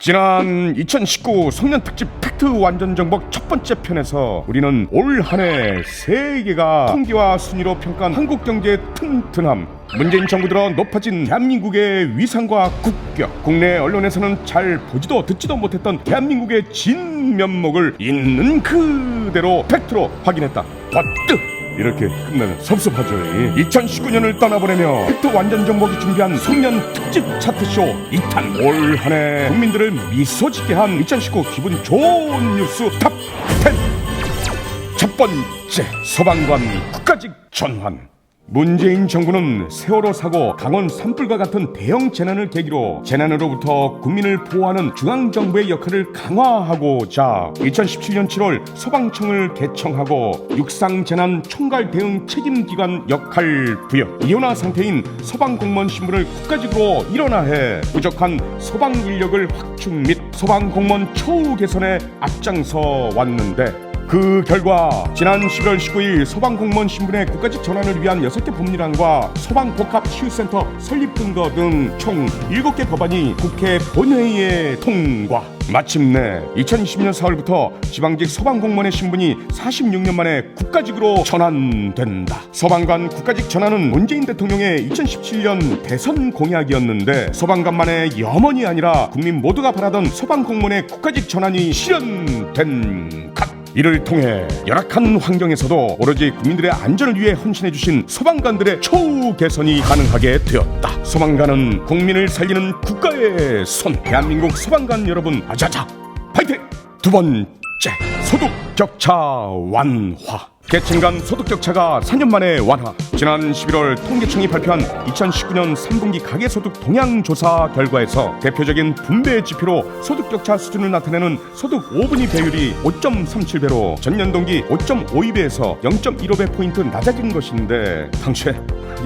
지난 2019 송년 특집 팩트 완전 정복 첫 번째 편에서 우리는 올 한해 세계가 통계와 순위로 평가한 한국 경제의 튼튼함, 문재인 정부 들어 높아진 대한민국의 위상과 국격, 국내 언론에서는 잘 보지도 듣지도 못했던 대한민국의 진면목을 있는 그대로 팩트로 확인했다. 버뜩! 이렇게 끝나면 섭섭하죠. 2019년을 떠나보내며 팩트 완전 정복이 준비한 송년 특집 차트쇼 2탄. 올 한해 국민들을 미소짓게 한 2019 기분 좋은 뉴스 탑 10. 첫 번째, 소방관 국가직 전환. 문재인 정부는 세월호 사고, 강원 산불과 같은 대형 재난을 계기로 재난으로부터 국민을 보호하는 중앙정부의 역할을 강화하고자 2017년 7월 소방청을 개청하고 육상재난 총괄 대응 책임기관 역할 부여, 이혼화 상태인 소방공무원 신분을 국가직으로 일원화해 부족한 소방 인력을 확충 및 소방공무원 처우 개선에 앞장서 왔는데, 그 결과 지난 11월 19일 소방공무원 신분의 국가직 전환을 위한 6개 법률안과 소방복합치유센터 설립 근거 등 총 7개 법안이 국회 본회의에 통과. 마침내 2020년 4월부터 지방직 소방공무원의 신분이 46년 만에 국가직으로 전환된다. 소방관 국가직 전환은 문재인 대통령의 2017년 대선 공약이었는데, 소방관만의 염원이 아니라 국민 모두가 바라던 소방공무원의 국가직 전환이 실현된 것. 이를 통해 열악한 환경에서도 오로지 국민들의 안전을 위해 헌신해주신 소방관들의 처우 개선이 가능하게 되었다. 소방관은 국민을 살리는 국가의 손. 대한민국 소방관 여러분, 아자자 파이팅! 두 번째, 소득 격차 완화. 계층 간 소득 격차가 4년 만에 완화. 지난 11월 통계청이 발표한 2019년 3분기 가계소득 동향조사 결과에서 대표적인 분배 지표로 소득 격차 수준을 나타내는 소득 5분위 배율이 5.37배로 전년 동기 5.52배에서 0.15배 포인트 낮아진 것인데, 당최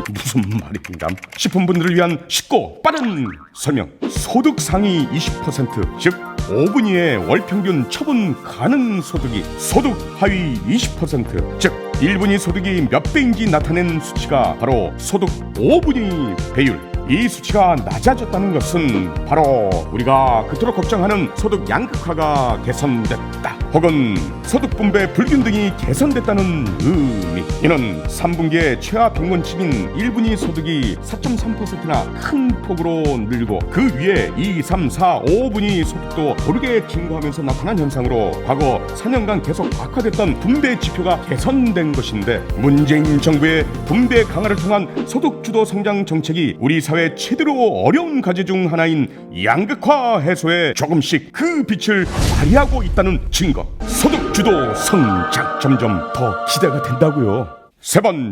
무슨 말인가 싶은 분들을 위한 쉽고 빠른 설명. 소득 상위 20%, 즉 5분위의 월평균 처분 가능 소득이 소득 하위 20%, 즉 1분위 소득이 몇 배인지 나타낸 수치가 바로 소득 5분위 배율. 이 수치가 낮아졌다는 것은 바로 우리가 그토록 걱정하는 소득 양극화가 개선됐다, 혹은 소득 분배 불균등이 개선됐다는 의미. 이는 3분기에 최하 평균치인 1분위 소득이 4.3%나 큰 폭으로 늘고, 그 위에 2, 3, 4, 5분위 소득도 고르게 증가하면서 나타난 현상으로 과거 4년간 계속 악화됐던 분배 지표가 개선된 것인데, 문재인 정부의 분배 강화를 통한 소득 주도 성장 정책이 우리 사회 최대로 어려운 과제 중 하나인 양극화 해소에 조금씩 그 빛을 발휘하고 있다는 증거. 소득 주도 성장, 점점 더 기대가 된다고요. 세 번째,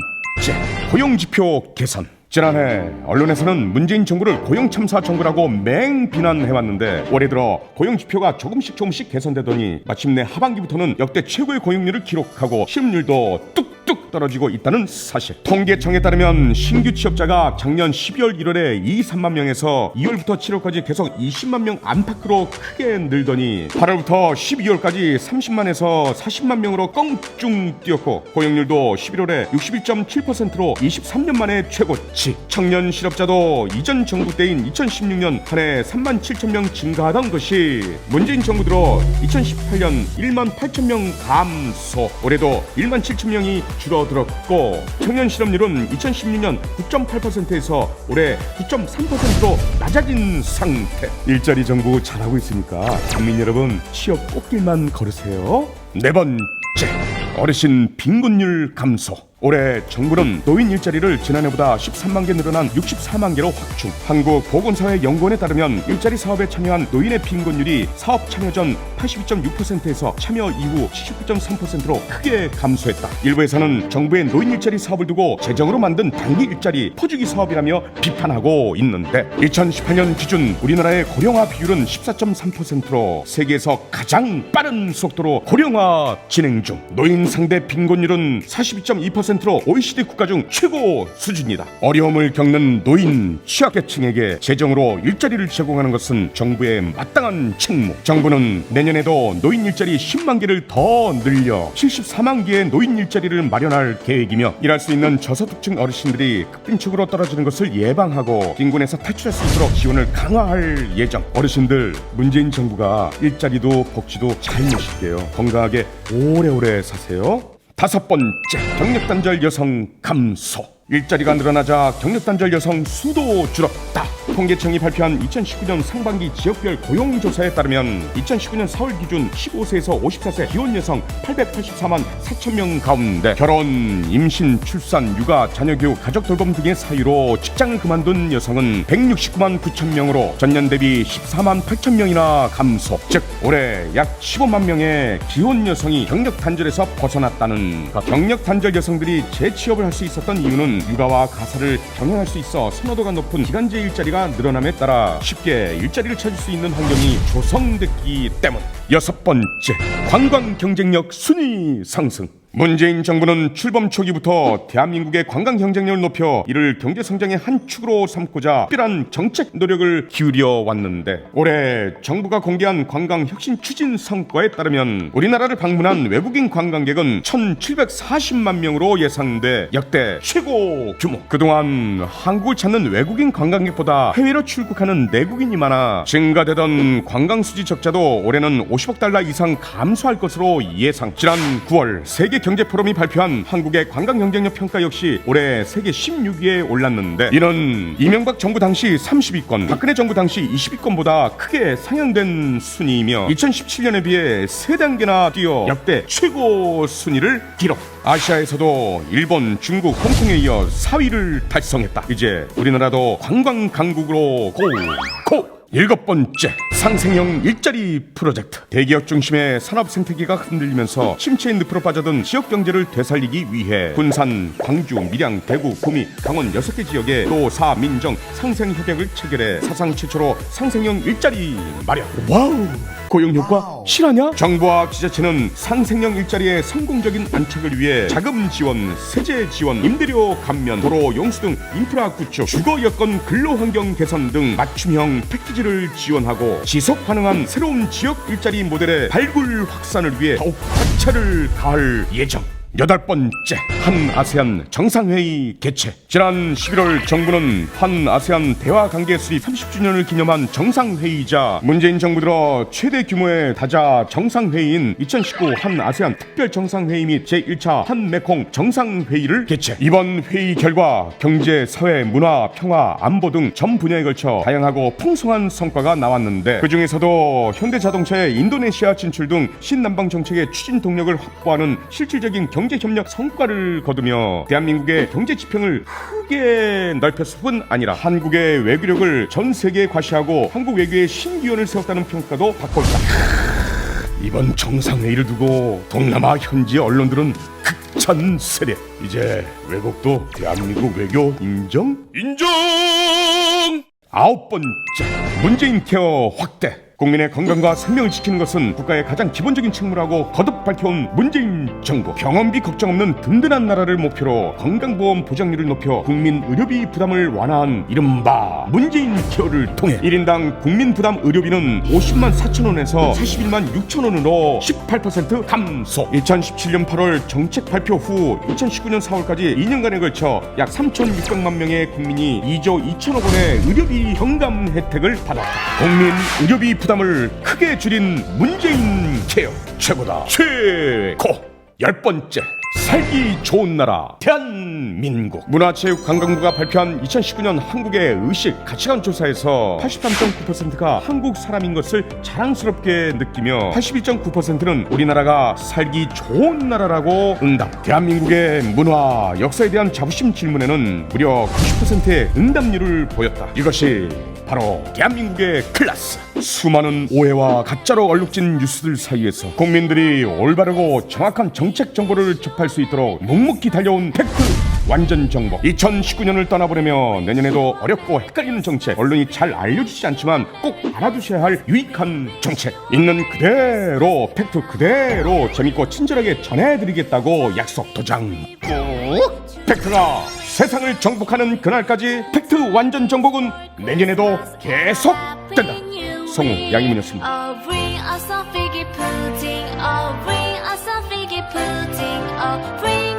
고용 지표 개선. 지난해 언론에서는 문재인 정부를 고용 참사 정부라고 맹비난해왔는데, 올해 들어 고용 지표가 조금씩 개선되더니 마침내 하반기부터는 역대 최고의 고용률을 기록하고 실업률도 뚝뚝 떨어지고 있다는 사실. 통계청에 따르면 신규 취업자가 작년 12월 1월에 23만 명에서 2월부터 7월까지 계속 20만 명 안팎으로 크게 늘더니 8월부터 12월까지 30만에서 40만 명으로 껑충 뛰었고, 고용률도 11월에 61.7%로 23년 만에 최고치. 청년 실업자도 이전 정부 때인 2016년 한 해 3만 7천 명 증가하던 것이 문재인 정부 들어 2018년 1만 8천 명 감소, 올해도 1만 7천 명이 줄어들었고, 청년 실업률은 2016년 9.8%에서 올해 9.3%로 낮아진 상태. 일자리 정부 잘하고 있으니까 국민 여러분, 취업 꽃길만 걸으세요. 네 번째, 어르신 빈곤율 감소. 올해 정부는 노인 일자리를 지난해보다 13만 개 늘어난 64만 개로 확충. 한국보건사회연구원에 따르면 일자리 사업에 참여한 노인의 빈곤율이 사업 참여 전 82.6%에서 참여 이후 79.3%로 크게 감소했다. 일부에서는 정부의 노인 일자리 사업을 두고 재정으로 만든 단기 일자리 퍼주기 사업이라며 비판하고 있는데, 2018년 기준 우리나라의 고령화 비율은 14.3%로 세계에서 가장 빠른 속도로 고령화 진행 중. 노인 상대 빈곤율은 42.2% 0.6%로 OECD 국가 중 최고 수준이다. 어려움을 겪는 노인, 취약계층에게 재정으로 일자리를 제공하는 것은 정부의 마땅한 책무. 정부는 내년에도 노인 일자리 10만 개를 더 늘려 74만 개의 노인 일자리를 마련할 계획이며, 일할 수 있는 저소득층 어르신들이 급빈축으로 떨어지는 것을 예방하고 빈곤에서 탈출할 수 있도록 지원을 강화할 예정. 어르신들, 문재인 정부가 일자리도 복지도 잘 모실게요. 건강하게 오래오래 사세요. 5번째, 경력단절 여성 감소. 일자리가 늘어나자 경력단절 여성 수도 줄었다. 통계청이 발표한 2019년 상반기 지역별 고용조사에 따르면 2019년 4월 기준 15세에서 54세 기혼 여성 884만 4천 명 가운데 결혼, 임신, 출산, 육아, 자녀 교육, 가족 돌봄 등의 사유로 직장을 그만둔 여성은 169만 9천 명으로 전년 대비 14만 8천 명이나 감소. 즉 올해 약 15만 명의 기혼 여성이 경력 단절에서 벗어났다는 것. 경력 단절 여성들이 재취업을 할 수 있었던 이유는 육아와 가사를 병행할 수 있어 선호도가 높은 기간제 일자리가 늘어남에 따라 쉽게 일자리를 찾을 수 있는 환경이 조성됐기 때문. 6번째, 관광 경쟁력 순위 상승. 문재인 정부는 출범 초기부터 대한민국의 관광 경쟁력을 높여 이를 경제 성장의 한 축으로 삼고자 특별한 정책 노력을 기울여 왔는데, 올해 정부가 공개한 관광 혁신 추진 성과에 따르면 우리나라를 방문한 외국인 관광객은 1,740만 명으로 예상돼 역대 최고 규모. 그동안 한국을 찾는 외국인 관광객보다 해외로 출국하는 내국인이 많아 증가되던 관광 수지 적자도 올해는 50억 달러 이상 감소할 것으로 예상. 지난 9월 세계 경제 포럼이 발표한 한국의 관광 경쟁력 평가 역시 올해 세계 16위에 올랐는데, 이는 이명박 정부 당시 30위권, 박근혜 정부 당시 20위권보다 크게 상향된 순위이며 2017년에 비해 3단계나 뛰어 역대 최고 순위를 기록. 아시아에서도 일본, 중국, 홍콩에 이어 4위를 달성했다. 이제 우리나라도 관광 강국으로 고! 7번째, 상생형 일자리 프로젝트. 대기업 중심의 산업 생태계가 흔들리면서 침체의 늪으로 빠져든 지역 경제를 되살리기 위해 군산, 광주, 밀양, 대구, 구미, 강원 6개 지역에 도, 사, 민정 상생 협약을 체결해 사상 최초로 상생형 일자리 마련. 와우! 고용 효과 실하냐? 정부와 지자체는 상생형 일자리의 성공적인 안착을 위해 자금 지원, 세제 지원, 임대료 감면, 도로 용수 등 인프라 구축, 주거 여건 근로 환경 개선 등 맞춤형 패키지를 지원하고 지속 가능한 새로운 지역 일자리 모델의 발굴 확산을 위해 더욱 박차를 가할 예정. 8번째, 한아세안 정상회의 개최. 지난 11월 정부는 한아세안 대화관계 수립 30주년을 기념한 정상회의이자 문재인 정부 들어 최대 규모의 다자 정상회의인 2019 한아세안 특별정상회의 및 제1차 한메콩 정상회의를 개최. 이번 회의 결과 경제, 사회, 문화, 평화, 안보 등 전 분야에 걸쳐 다양하고 풍성한 성과가 나왔는데, 그 중에서도 현대자동차의 인도네시아 진출 등 신남방 정책의 추진 동력을 확보하는 실질적인 경제협력 성과를 거두며 대한민국의 경제 지평을 크게 넓혔을 뿐 아니라 한국의 외교력을 전 세계에 과시하고 한국 외교의 신기원을 세웠다는 평가도 받고 있다. 이번 정상회의를 두고 동남아 현지 언론들은 극찬세례. 이제 외국도 대한민국 외교 인정? 9번째, 문재인 케어 확대. 국민의 건강과 생명을 지키는 것은 국가의 가장 기본적인 책무라고 거듭 밝혀온 문재인 정부. 병원비 걱정 없는 든든한 나라를 목표로 건강보험 보장률을 높여 국민 의료비 부담을 완화한 이른바 문재인 케어를 통해 1인당 국민 부담 의료비는 50만 4천 원에서 41만 6천 원으로 18% 감소. 2017년 8월 정책 발표 후 2019년 4월까지 2년간에 걸쳐 약 3,600만 명의 국민이 2조 2천억 원의 의료비 경감 혜택을 받았다. 국민 의료비 부담을 크게 줄인 문재인 케어 최고다. 최고. 10번째, 살기 좋은 나라 대한민국. 문화체육관광부가 발표한 2019년 한국의 의식 가치관 조사에서 83.9%가 한국 사람인 것을 자랑스럽게 느끼며 81.9%는 우리나라가 살기 좋은 나라라고 응답. 대한민국의 문화, 역사에 대한 자부심 질문에는 무려 90%의 응답률을 보였다. 이것이 바로 대한민국의 클라스. 수많은 오해와 가짜로 얼룩진 뉴스들 사이에서 국민들이 올바르고 정확한 정책 정보를 접할 수 있도록 묵묵히 달려온 팩트 완전 정복. 2019년을 떠나보려면 내년에도 어렵고 헷갈리는 정책, 언론이 잘 알려주지 않지만 꼭 알아두셔야 할 유익한 정책, 있는 그대로 팩트 그대로 재밌고 친절하게 전해드리겠다고 약속 도장 꾹. 팩트가 세상을 정복하는 그날까지 팩트 완전 정복은 내년에도 계속 된다. 성우 양희문이었습니다. bring us a figgy pudding. Oh, bring us a figgy pudding. Oh, bring